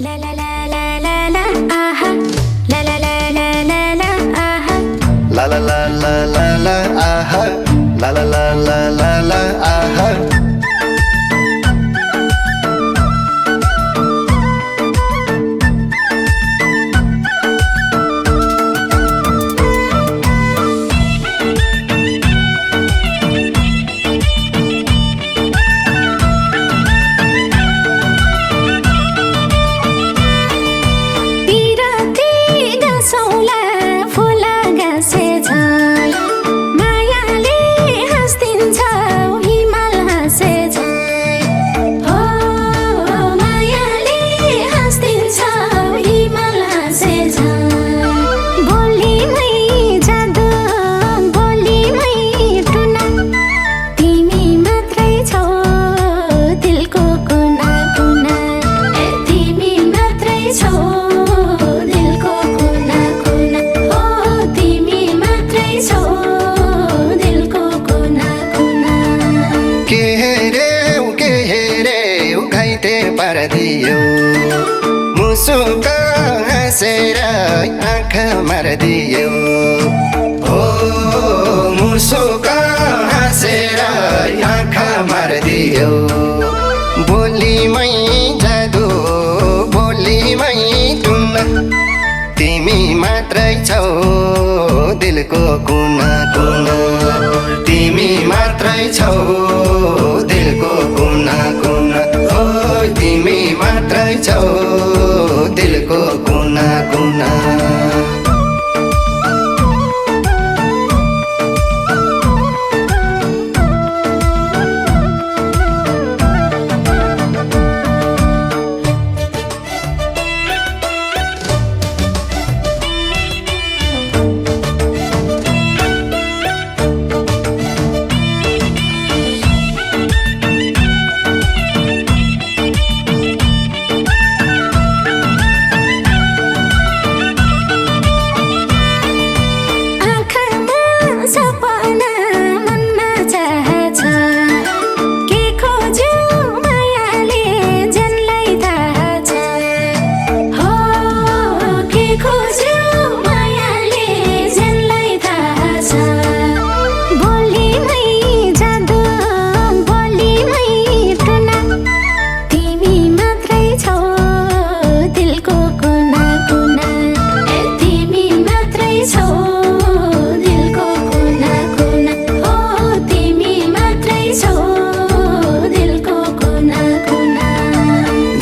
La la la la la la aha. La la la la la la aha. La la la la la la aha. La la la la la la aha. पारदियो मुसुक हाँसेर आँखा मारिदियो हो मुसुक हाँसेर आँखा मारिदियो बोलीमै जादु बोलीमै टुन्न तिमी मात्रै छौ दिलको कुना कुना तिमी मात्रै छौ दिलको कुना कुना तिमी मात्रै छौ दिलको कुना कुना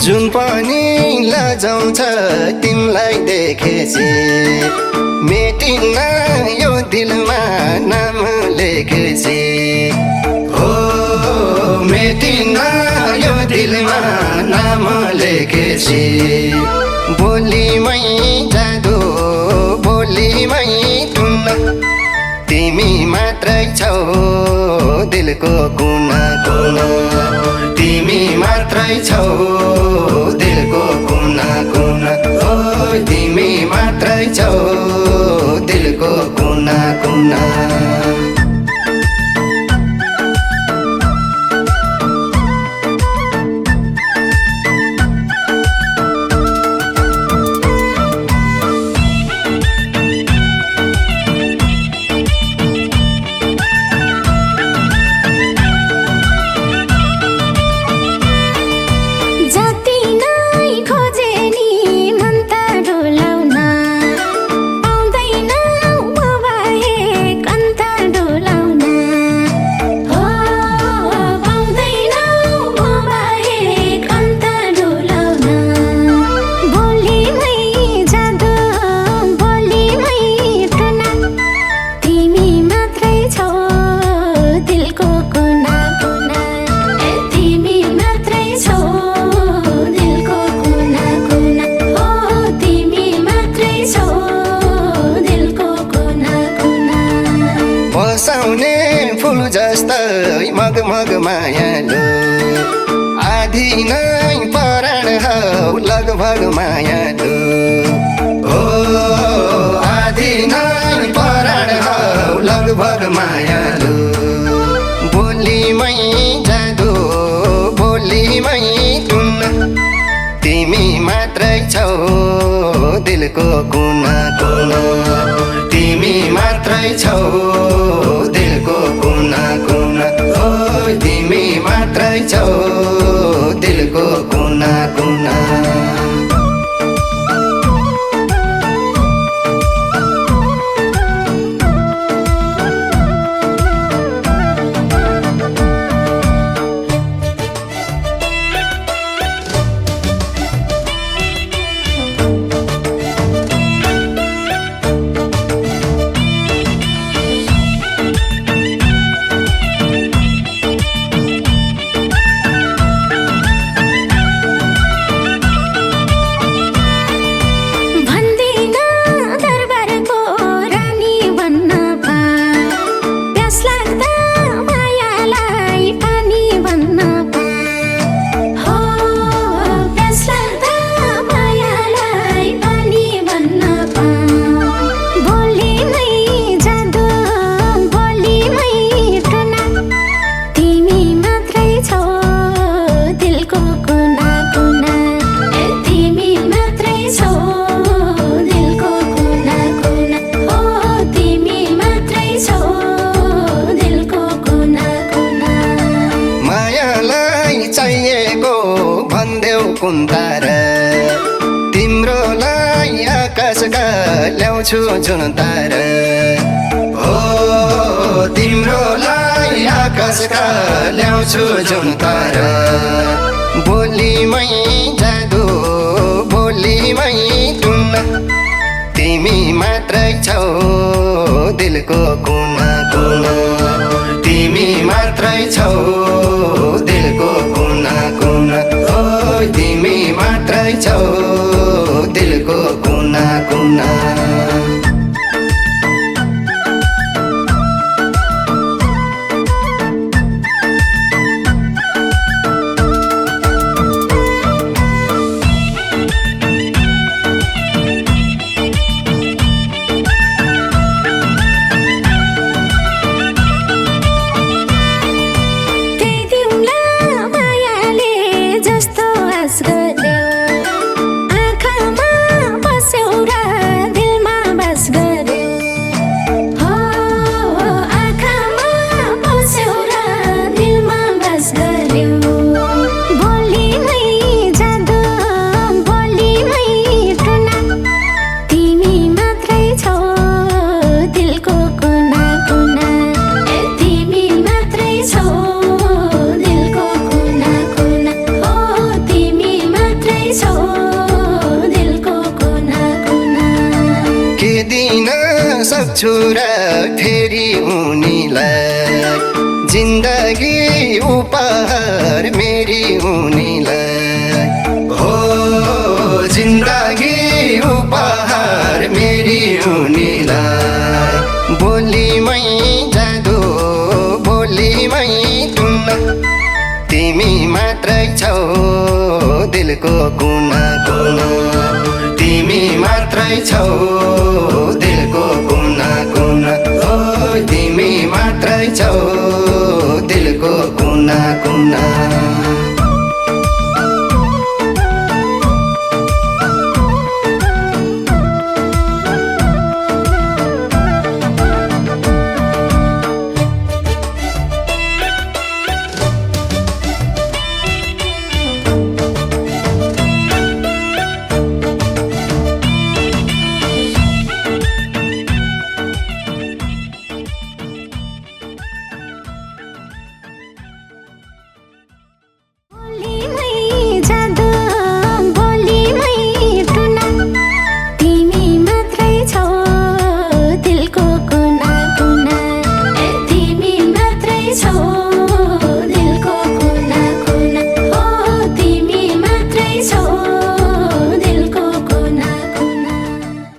जुन पनि लजाउँछ तिमीलाई देखेपछि मेटिन्न यो दिलमा नाम लेखेपछि हो मेटिन्न यो दिलमा नाम लेखेपछि बोलीमै जादु बोलीमै टुन्न तिमी मात्रै छौ दिलको कुना कुना तिमी मात्रै छौ दिलको कुना कुना तिमी मात्रै छौ दिलको कुना कुना फूल जस्तै मगमग मायालु आधी नै पराण हौ लगभग मायालु हो आधी नै पराण हौ लगभग मायालु बोलीमै जादु बोलीमै टुन्न तिमी मात्रै छौ दिलको कुना कुना तिमी मात्रै छौ दिलको कुना कुना ओ तिमी मात्रै छौ दिलको कुना कुना चाहिएको भन्देऊ कुन्तार तिम्रोलाई आकाशका ल्याउँछु जुन तार हो तिम्रोलाई आकाशका ल्याउँछु जुन तार बोलीमै जादु बोलीमै टुन्न तिमी मात्रै छौ दिलको कुना कुना तिमी मात्रै छौ दिलको कुना कुना ओ तिमी मात्रै छौ दिलको कुना कुना सक्छु र फेरि उनीलाई जिन्दगी उपहार मेरी उनीलाई हो जिन्दगी उपहार मेरी उनीलाई बोलीमै जादु बोलीमै टुन्न तिमी मात्रै छौ दिलको कुना कुना तिमी मात्रै छौ दिलको कुना कुना ओ तिमी मात्रै छौ दिलको कुना कुना